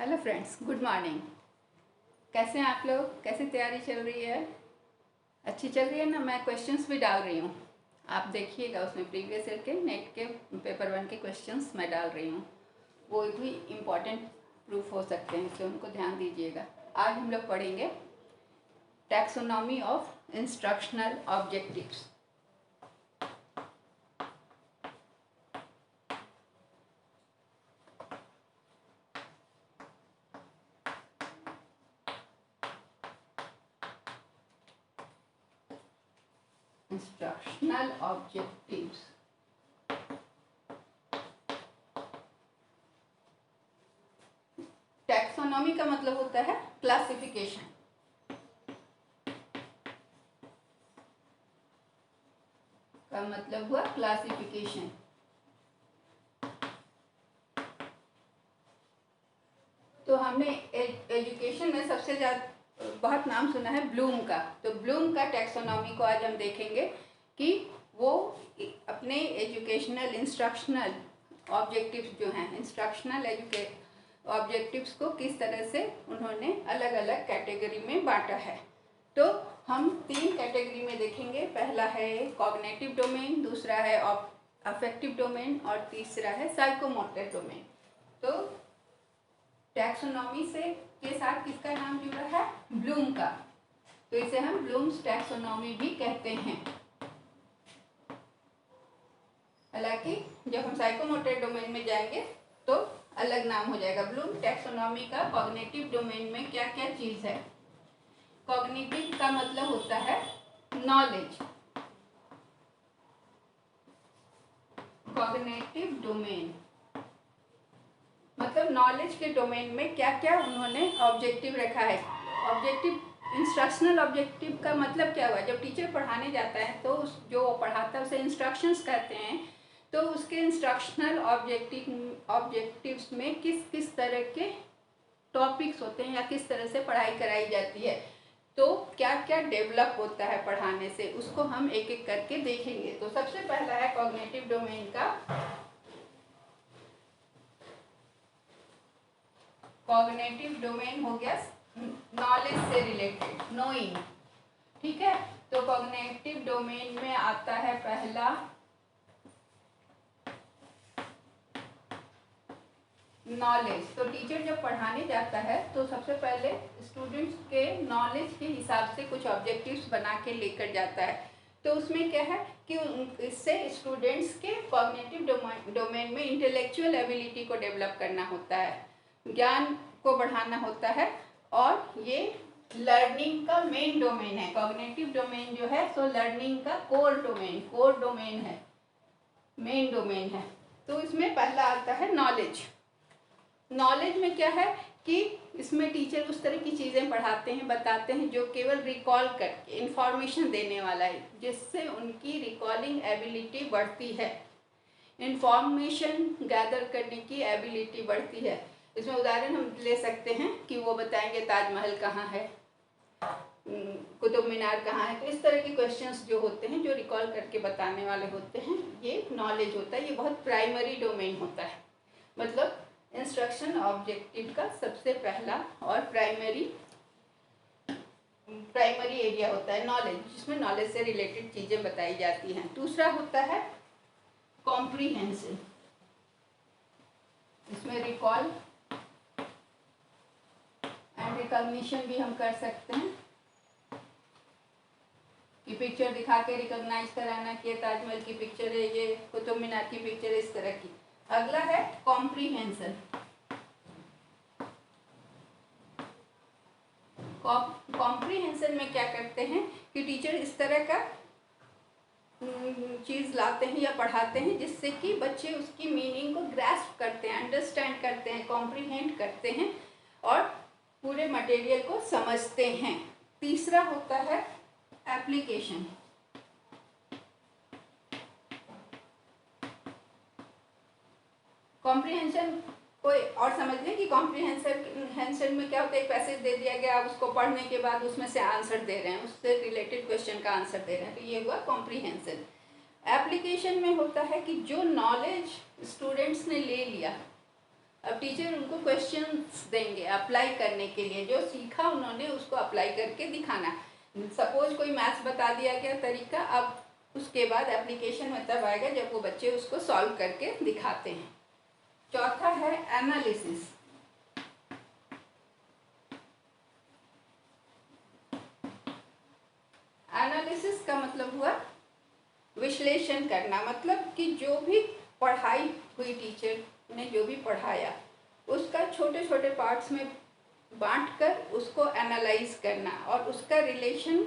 Hello friends, good morning. कैसे हैं आप लोग? कैसी तैयारी चल रही है? अच्छी चल रही है ना? मैं क्वेश्चंस भी डाल रही हूँ, आप देखिएगा। उसमें प्रीवियस ईयर के नेट के पेपर 1 के क्वेश्चंस मैं डाल रही हूँ। वो भी इम्पॉर्टेंट प्रूफ हो सकते हैं, इसलिए उनको ध्यान दीजिएगा। आज हम लोग पढ़ेंगे taxonomy of instructional objectives. Instructional objectives taxonomy का मतलब होता है क्लासिफिकेशन। का मतलब हुआ क्लासिफिकेशन। तो हमने एजुकेशन में सबसे ज़्यादा बहुत नाम सुना है ब्लूम का। तो ब्लूम का टैक्सोनॉमी को आज हम देखेंगे कि वो अपने एजुकेशनल इंस्ट्रक्शनल ऑब्जेक्टिव्स जो हैं, इंस्ट्रक्शनल ऑब्जेक्टिव्स को किस तरह से उन्होंने अलग अलग कैटेगरी में बांटा है। तो हम 3 कैटेगरी में देखेंगे। पहला है कॉग्निटिव डोमेन, दूसरा है अफेक्टिव डोमेन और तीसरा है साइकोमोटर डोमेन। तो टैक्सोनॉमी से के साथ किसका नाम जुड़ा है? ब्लूम का। तो इसे हम ब्लूम्स टैक्सोनॉमी भी कहते हैं। हालांकि जब हम साइकोमोटर डोमेन में जाएंगे तो अलग नाम हो जाएगा। ब्लूम टैक्सोनॉमी का कॉग्निटिव डोमेन में क्या क्या चीज है? कॉग्निटिव का मतलब होता है नॉलेज। कॉग्निटिव डोमेन मतलब नॉलेज के डोमेन में क्या क्या उन्होंने ऑब्जेक्टिव रखा है। ऑब्जेक्टिव इंस्ट्रक्शनल ऑब्जेक्टिव का मतलब क्या हुआ? जब टीचर पढ़ाने जाता है तो जो पढ़ाता है उसे इंस्ट्रक्शंस कहते हैं। तो उसके इंस्ट्रक्शनल ऑब्जेक्टिव्स में किस किस तरह के टॉपिक्स होते हैं या किस तरह से पढ़ाई कराई जाती है, तो क्या क्या डेवलप होता है पढ़ाने से, उसको हम एक एक करके देखेंगे। तो सबसे पहला है कॉग्निटिव डोमेन का। कॉग्निटिव डोमेन हो गया नॉलेज से रिलेटेड, नोइंग। ठीक है, तो कॉग्निटिव डोमेन में आता है पहला नॉलेज। तो टीचर जब पढ़ाने जाता है तो सबसे पहले स्टूडेंट्स के नॉलेज के हिसाब से कुछ ऑब्जेक्टिव्स बना के लेकर जाता है। तो उसमें क्या है कि इससे स्टूडेंट्स के कॉग्निटिव डोमेन में इंटेलेक्चुअल एबिलिटी को डेवलप करना होता है, ज्ञान को बढ़ाना होता है। और ये लर्निंग का मेन डोमेन है। कॉग्निटिव डोमेन जो है सो लर्निंग का कोर डोमेन है, मेन डोमेन है। तो इसमें पहला आता है नॉलेज। नॉलेज में क्या है कि इसमें टीचर उस तरह की चीज़ें पढ़ाते हैं, बताते हैं जो केवल रिकॉल करके इंफॉर्मेशन देने वाला है, जिससे उनकी रिकॉलिंग एबिलिटी बढ़ती है, इंफॉर्मेशन गैदर करने की एबिलिटी बढ़ती है। इसमें उदाहरण हम ले सकते हैं कि वो बताएंगे ताजमहल कहाँ है, कुतुब मीनार कहाँ है। तो इस तरह के क्वेश्चंस जो होते हैं, जो रिकॉल करके बताने वाले होते हैं, ये नॉलेज होता है। ये बहुत प्राइमरी डोमेन होता है। मतलब इंस्ट्रक्शन ऑब्जेक्टिव का सबसे पहला और प्राइमरी एरिया होता है नॉलेज, जिसमें नॉलेज से रिलेटेड चीज़ें बताई जाती हैं। दूसरा होता है कॉम्प्रीहेंशन। इसमें रिकॉल एंड रिकॉग्निशन भी हम कर सकते हैं कि पिक्चर दिखा के रिकॉग्नाइज कराना कि ताजमहल की पिक्चर है, ये कुतुब मीनार की पिक्चर है, इस तरह की। अगला है कॉम्प्रीहेंशन। कॉम्प्रीहेंशन में क्या करते हैं कि टीचर इस तरह का चीज़ लाते हैं या पढ़ाते हैं जिससे कि बच्चे उसकी मीनिंग को ग्रास्प करते हैं, अंडरस्टैंड करते हैं, कॉम्प्रीहेंड करते हैं और पूरे मटेरियल को समझते हैं। तीसरा होता है एप्लीकेशन। कॉम्प्रीहेंशन कोई और समझ लें कि कॉम्प्रीहेंशन में क्या होता है, एक पैसेज दे दिया गया, आप उसको पढ़ने के बाद उसमें से आंसर दे रहे हैं, उससे रिलेटेड क्वेश्चन का आंसर दे रहे हैं, तो ये हुआ कॉम्प्रीहेंशन। एप्लीकेशन में होता है कि जो नॉलेज स्टूडेंट्स ने ले लिया अब टीचर उनको क्वेश्चंस देंगे अप्लाई करने के लिए, जो सीखा उन्होंने उसको अप्लाई करके दिखाना। सपोज कोई मैथ्स बता दिया गया तरीका, अब उसके बाद एप्लीकेशन में तब आएगा जब वो बच्चे उसको सॉल्व करके दिखाते हैं। चौथा है एनालिसिस। एनालिसिस का मतलब हुआ विश्लेषण करना, मतलब कि जो भी पढ़ाई हुई, टीचर ने जो भी पढ़ाया उसका छोटे छोटे पार्ट्स में बांटकर उसको एनालाइज करना और उसका रिलेशन,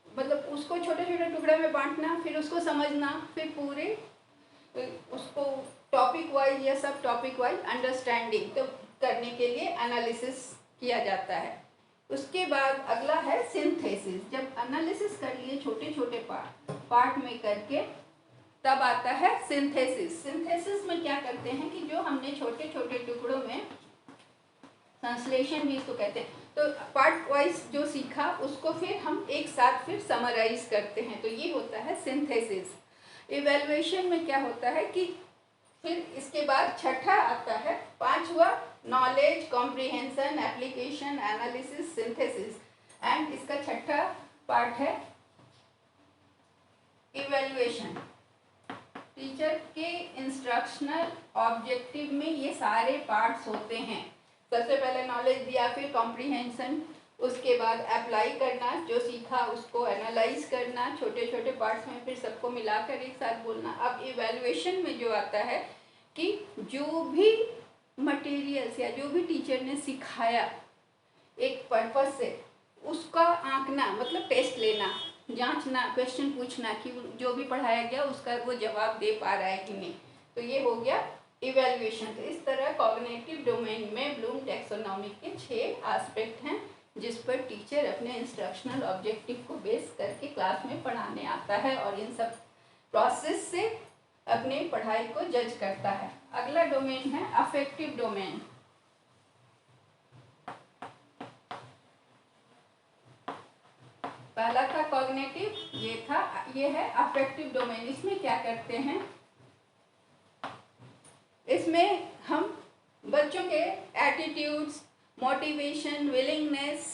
मतलब उसको छोटे छोटे टुकड़े में बांटना, फिर उसको समझना, फिर पूरे उसको टॉपिक वाइज या सब टॉपिक वाइज अंडरस्टैंडिंग तो करने के लिए एनालिसिस किया जाता है। उसके बाद अगला है सिंथेसिस। जब एनालिसिस कर लिए छोटे छोटे पार्ट में करके, तब आता है सिंथेसिस। सिंथेसिस में क्या करते हैं कि जो हमने छोटे छोटे टुकड़ों में, ट्रांसलेशन भी इसको कहते हैं, तो पार्ट वाइज जो सीखा उसको फिर हम एक साथ फिर समराइज करते हैं, तो ये होता है सिंथेसिस। इवैल्यूएशन में क्या होता है कि फिर इसके बाद छठा आता है, पांचवा knowledge, comprehension, application, analysis, synthesis, and इसका छठा पार्ट है इवैल्यूएशन। टीचर के इंस्ट्रक्शनल ऑब्जेक्टिव में ये सारे पार्ट्स होते हैं। सबसे पहले नॉलेज दिया, फिर कॉम्प्रिहेंशन, उसके बाद अप्लाई करना, जो सीखा उसको एनालाइज करना छोटे छोटे पार्ट्स में, फिर सबको मिलाकर एक साथ बोलना। अब इवैल्यूएशन में जो आता है कि जो भी मटेरियल्स या जो भी टीचर ने सिखाया एक पर्पस से, उसका आंकना, मतलब टेस्ट लेना, जांचना, क्वेश्चन पूछना कि जो भी पढ़ाया गया उसका वो जवाब दे पा रहा है कि नहीं, तो ये हो गया इवैल्यूएशन। तो इस तरह कॉग्निटिव डोमेन में ब्लूम टैक्सोनॉमी के 6 एस्पेक्ट हैं जिस पर टीचर अपने इंस्ट्रक्शनल ऑब्जेक्टिव को बेस करके क्लास में पढ़ाने आता है और इन सब प्रोसेस से अपने पढ़ाई को जज करता है। अगला डोमेन है अफेक्टिव डोमेन। पहला था कॉग्निटिव, ये है अफेक्टिव डोमेन। इसमें क्या करते हैं, इसमें हम बच्चों के एटीट्यूड्स, मोटिवेशन, विलिंगनेस,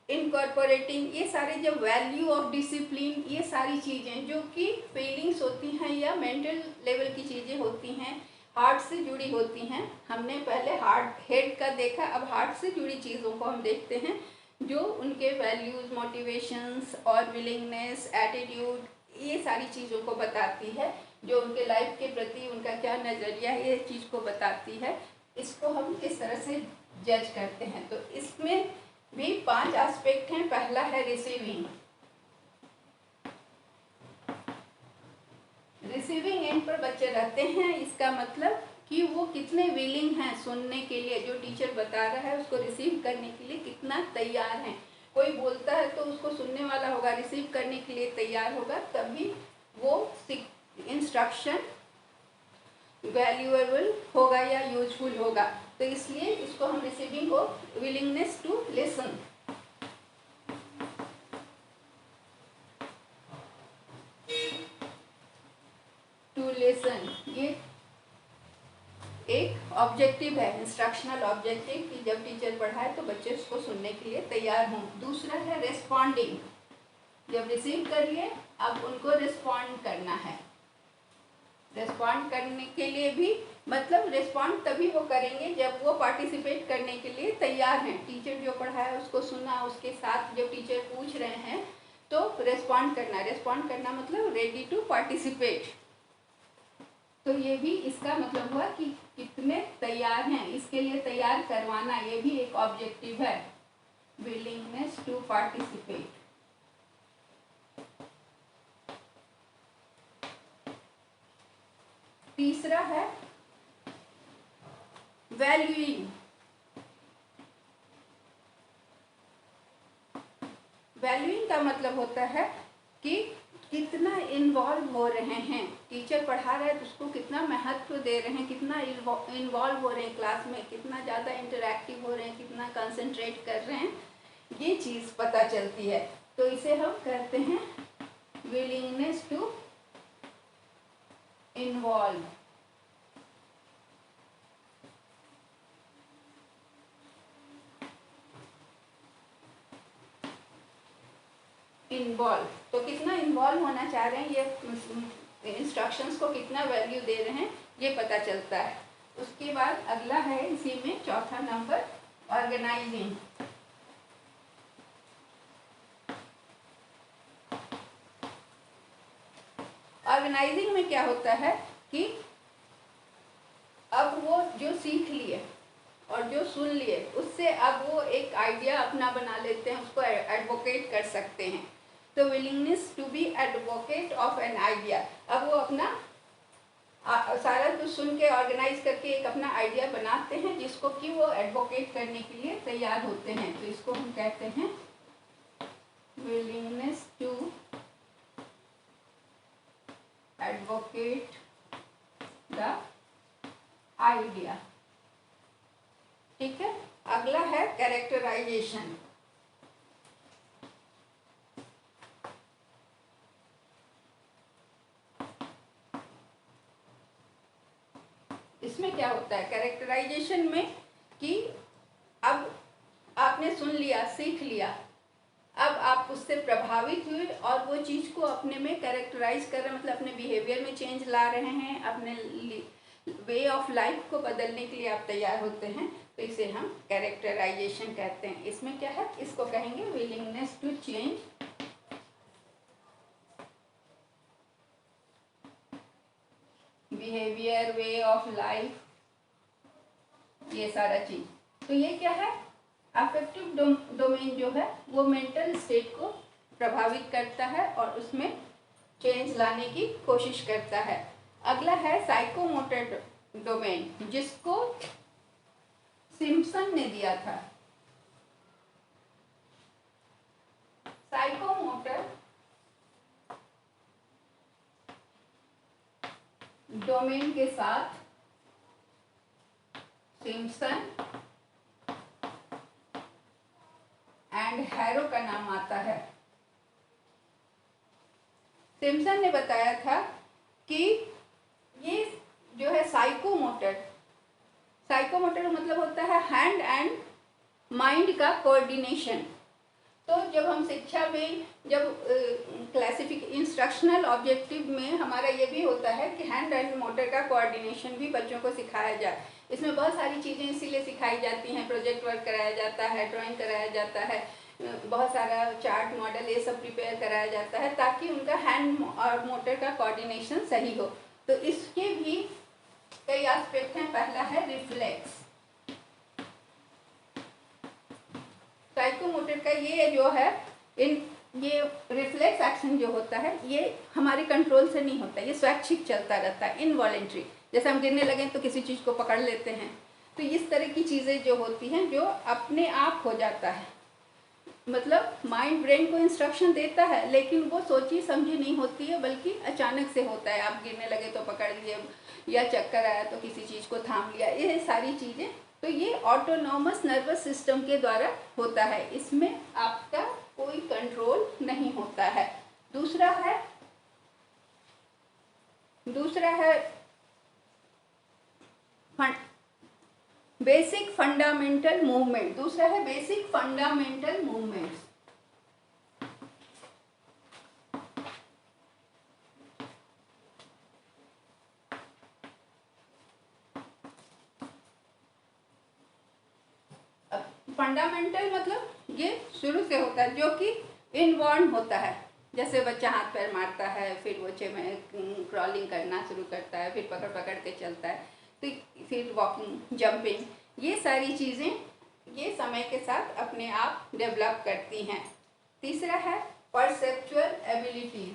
इनकॉर्पोरेटिंग, ये सारे जो वैल्यू ऑफ डिसिप्लिन, ये सारी चीज़ें जो कि फीलिंग्स होती हैं या मेंटल लेवल की चीज़ें होती हैं, हार्ट से जुड़ी होती हैं। हमने पहले हार्ट हेड का देखा, अब हार्ट से जुड़ी चीज़ों को हम देखते हैं, जो उनके वैल्यूज़, मोटिवेशंस और विलिंगनेस, एटीट्यूड, ये सारी चीज़ों को बताती है, जो उनके लाइफ के प्रति उनका क्या नज़रिया है, ये चीज़ को बताती है। इसको हम किस तरह से जज करते हैं, तो इसमें भी 5 एस्पेक्ट हैं। पहला है रिसीविंग। रिसीविंग एंड पर बच्चे रहते हैं, इसका मतलब कि वो कितने विलिंग हैं सुनने के लिए, जो टीचर बता रहा है उसको रिसीव करने के लिए कितना तैयार हैं। कोई बोलता है तो उसको सुनने वाला होगा, रिसीव करने के लिए तैयार होगा, तभी वो इंस्ट्रक्शन वैल्यूएबल होगा या यूजफुल होगा। तो इसलिए इसको हम रिसीविंग को willingness to listen. To listen, ये एक ऑब्जेक्टिव है, इंस्ट्रक्शनल ऑब्जेक्टिव, कि जब टीचर पढ़ाए तो बच्चे उसको सुनने के लिए तैयार हों। दूसरा है रेस्पॉन्डिंग। जब रिसीव कर लिए, अब उनको रिस्पॉन्ड करना है। रिस्पॉन्ड करने के लिए भी, मतलब रिस्पॉन्ड तभी वो करेंगे जब वो पार्टिसिपेट करने के लिए तैयार हैं। टीचर जो पढ़ाया उसको सुना, उसके साथ जब टीचर पूछ रहे हैं तो रिस्पॉन्ड करना। रिस्पॉन्ड करना मतलब रेडी टू पार्टिसिपेट। तो ये भी इसका मतलब हुआ कि कितने तैयार हैं, इसके लिए तैयार करवाना, ये भी एक ऑब्जेक्टिव है, विलिंगनेस टू पार्टिसिपेट। तीसरा है वैल्यूइंग। वैल्यूइंग का मतलब होता है कि कितना इन्वॉल्व हो रहे हैं, टीचर पढ़ा रहा है तो उसको कितना महत्व दे रहे हैं, कितना इन्वॉल्व हो रहे हैं क्लास में, कितना ज़्यादा इंटरैक्टिव हो रहे हैं, कितना कंसंट्रेट कर रहे हैं, ये चीज़ पता चलती है। तो इसे हम कहते हैं विलिंगनेस टू इन्वॉल्व। इन्वॉल्व, तो कितना इन्वॉल्व होना चाह रहे हैं, ये इंस्ट्रक्शंस को कितना वैल्यू दे रहे हैं, ये पता चलता है। उसके बाद अगला है इसी में चौथा नंबर, ऑर्गेनाइजिंग। ऑर्गेनाइजिंग में क्या होता है कि अब वो जो सीख लिए और जो सुन लिए उससे अब वो एक आइडिया अपना बना लेते हैं, उसको एडवोकेट कर सकते हैं। तो willingness to be advocate of an idea, अब वो अपना सारा कुछ सुन के ऑर्गेनाइज करके एक अपना आइडिया बनाते हैं जिसको कि वो एडवोकेट करने के लिए तैयार होते हैं। तो इसको हम कहते हैं willingness to advocate the idea. ठीक है, अगला है कैरेक्टराइजेशन। इसमें क्या होता है कैरेक्टराइजेशन में कि अब आपने सुन लिया, सीख लिया, अब आप उससे प्रभावित हुए और वो चीज़ को अपने में कैरेक्टराइज कर रहे हैं, मतलब अपने बिहेवियर में चेंज ला रहे हैं, अपने वे ऑफ लाइफ को बदलने के लिए आप तैयार होते हैं, तो इसे हम कैरेक्टराइजेशन कहते हैं। इसमें क्या है, इसको कहेंगे willingness to change behaviour, way of life, ये सारा चीज। तो ये क्या है, अफेक्टिव डोमेन जो है वो मेंटल स्टेट को प्रभावित करता है और उसमें चेंज लाने की कोशिश करता है। अगला है साइकोमोटर डोमेन, जिसको सिम्पसन ने दिया था। साइकोमोटर डोमेन के साथ सिम्पसन एंड हैरो का नाम आता है। सिम्पसन ने बताया था कि ये जो है साइकोमोटर मतलब होता है हैंड एंड माइंड का कोऑर्डिनेशन। तो जब हम शिक्षा में जब इंस्ट्रक्शनल ऑब्जेक्टिव में हमारा ये भी होता है कि हैंड एंड मोटर का कोऑर्डिनेशन भी बच्चों को सिखाया जाए। इसमें बहुत सारी चीज़ें इसीलिए सिखाई जाती हैं, प्रोजेक्ट वर्क कराया जाता है, ड्राइंग कराया जाता है, बहुत सारा चार्ट मॉडल ये सब प्रिपेयर कराया जाता है ताकि उनका हैंड और मोटर का कोऑर्डिनेशन सही हो। तो इसके भी कई एस्पेक्ट हैं। पहला है रिफ्लेक्स। साइकोमोटर का ये जो है ये रिफ्लेक्स एक्शन जो होता है ये हमारे कंट्रोल से नहीं होता, ये स्वैच्छिक चलता रहता है, इनवॉलेंट्री। जैसे हम गिरने लगे तो किसी चीज़ को पकड़ लेते हैं, तो इस तरह की चीज़ें जो होती हैं जो अपने आप हो जाता है, मतलब माइंड ब्रेन को इंस्ट्रक्शन देता है लेकिन वो सोची समझी नहीं होती है, बल्कि अचानक से होता है। आप गिरने लगे तो पकड़ लिए, या चक्कर आया तो किसी चीज़ को थाम लिया, ये सारी चीज़ें। तो ये ऑटोनॉमस नर्वस सिस्टम के द्वारा होता है, इसमें आपका कोई कंट्रोल नहीं होता है। दूसरा है बेसिक फंडामेंटल मूवमेंट। दूसरा है बेसिक फंडामेंटल मूवमेंट्स। फंडामेंटल मतलब ये शुरू से होता है, जो कि इनबॉर्न होता है। जैसे बच्चा हाथ पैर मारता है, फिर वो क्रॉलिंग करना शुरू करता है, फिर पकड़ पकड़ के चलता है, तो फिर वॉकिंग, जंपिंग, ये सारी चीज़ें ये समय के साथ अपने आप डेवलप करती हैं। तीसरा है परसेप्चुअल एबिलिटीज।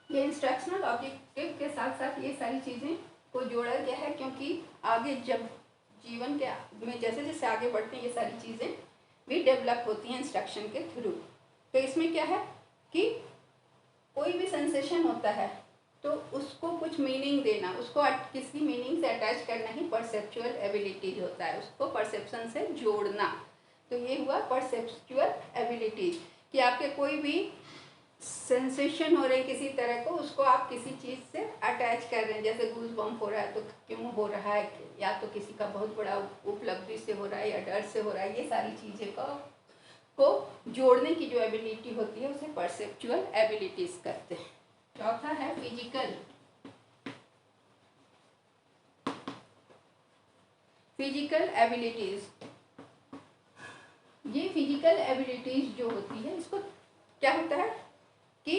ये इंस्ट्रक्शनल ऑब्जेक्टिव के साथ साथ ये सारी चीज़ें को जोड़ा गया है, क्योंकि आगे जब जीवन के में जैसे जैसे आगे बढ़ते हैं ये सारी चीज़ें भी डेवलप होती हैं इंस्ट्रक्शन के थ्रू। तो इसमें क्या है कि कोई भी सेंसेशन होता है तो उसको कुछ मीनिंग देना, उसको किसी मीनिंग से अटैच करना ही परसेप्चुअल एबिलिटीज होता है, उसको परसेप्शन से जोड़ना। तो ये हुआ परसेप्चुअल एबिलिटीज कि आपके कोई भी सेंसेशन हो रहे हैं किसी तरह को, उसको आप किसी चीज़ से अटैच कर रहे हैं, जैसे गूज बम्प हो रहा है तो क्यों हो रहा है, या तो किसी का बहुत बड़ा उपलब्धि से हो रहा है या डर से हो रहा है, ये सारी चीज़ें को जोड़ने की जो एबिलिटी होती है उसे परसेप्चुअल एबिलिटीज कहते हैं। चौथा है फिजिकल एबिलिटीज। ये फिजिकल एबिलिटीज जो होती है, इसको क्या होता है कि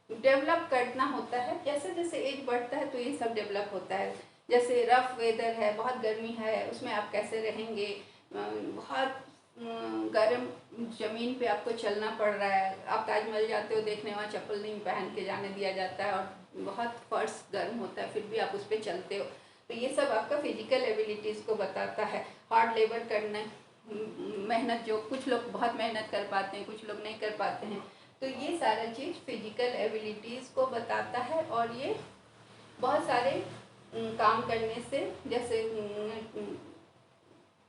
डेवलप करना होता है। जैसे जैसे एज बढ़ता है तो ये सब डेवलप होता है। जैसे रफ वेदर है, बहुत गर्मी है, उसमें आप कैसे रहेंगे, बहुत गर्म ज़मीन पे आपको चलना पड़ रहा है, आप ताजमहल जाते हो देखने, वहाँ चप्पल नहीं पहन के जाने दिया जाता है और बहुत फर्श गर्म होता है, फिर भी आप उस पर चलते हो। तो ये सब आपका फिजिकल एबिलिटीज़ को बताता है। हार्ड लेबर करना, मेहनत, जो कुछ लोग बहुत मेहनत कर पाते हैं, कुछ लोग नहीं कर पाते हैं, तो ये सारा चीज़ फिजिकल एबिलिटीज़ को बताता है। और ये बहुत सारे काम करने से, जैसे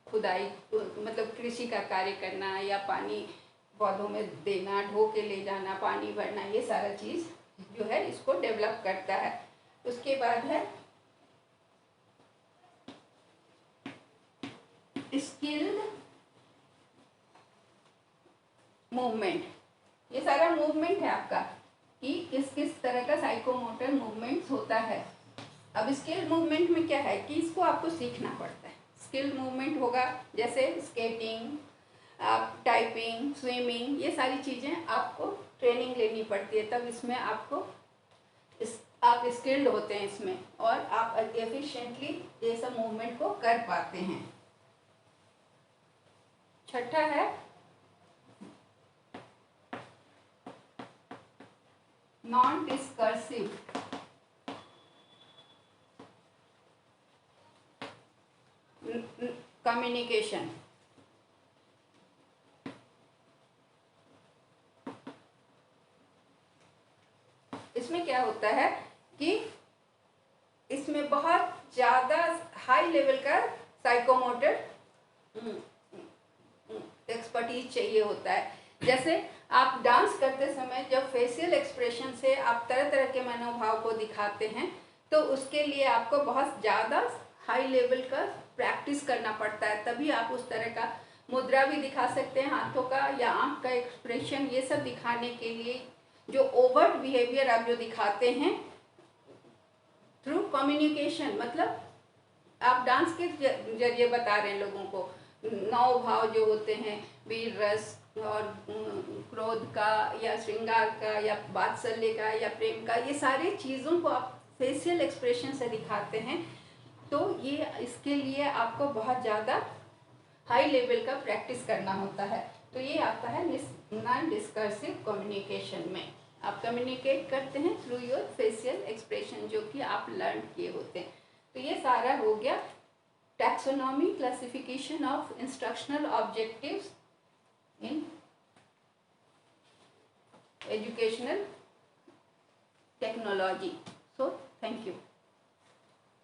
खुदाई, मतलब कृषि का कार्य करना या पानी पौधों में देना, ढो के ले जाना, पानी भरना, ये सारा चीज़ जो है इसको डेवलप करता है। उसके बाद है स्किल्ड मूवमेंट। ये सारा मूवमेंट है आपका कि किस किस तरह का साइकोमोटर मूवमेंट्स होता है। अब स्किल्ड मूवमेंट में क्या है कि इसको आपको सीखना पड़ता है। स्किल्ड मूवमेंट होगा जैसे स्केटिंग, आप टाइपिंग, स्विमिंग, ये सारी चीज़ें आपको ट्रेनिंग लेनी पड़ती है, तब इसमें आपको आप स्किल्ड होते हैं इसमें, और आप एफिशिएंटली ये सब मूवमेंट को कर पाते हैं। छठा है नॉन डिस्कर्सिव। कम्युनिकेशन। इसमें क्या होता है कि इसमें बहुत ज़्यादा हाई लेवल का साइकोमोटर एक्सपर्टीज चाहिए होता है। जैसे आप डांस करते समय जब फेशियल एक्सप्रेशन से आप तरह तरह के मनोभाव को दिखाते हैं, तो उसके लिए आपको बहुत ज़्यादा हाई लेवल का प्रैक्टिस करना पड़ता है, तभी आप उस तरह का मुद्रा भी दिखा सकते हैं, हाथों का या आँख का एक्सप्रेशन, ये सब दिखाने के लिए जो ओवर्ट बिहेवियर आप जो दिखाते हैं थ्रू कम्युनिकेशन, मतलब आप डांस के जरिए बता रहे हैं लोगों को। 9 भाव जो होते हैं, वीर रस और क्रोध का या श्रृंगार का या वात्सल्य का या प्रेम का, ये सारी चीज़ों को आप फेशियल एक्सप्रेशन से दिखाते हैं। तो ये इसके लिए आपको बहुत ज़्यादा हाई लेवल का प्रैक्टिस करना होता है। तो ये आता है नॉन डिस्कर्सिव कम्युनिकेशन में। आप कम्युनिकेट करते हैं थ्रू योर फेशियल एक्सप्रेशन, जो कि आप लर्न किए होते हैं। तो ये सारा हो गया taxonomy, classification of instructional objectives in educational technology. So thank you.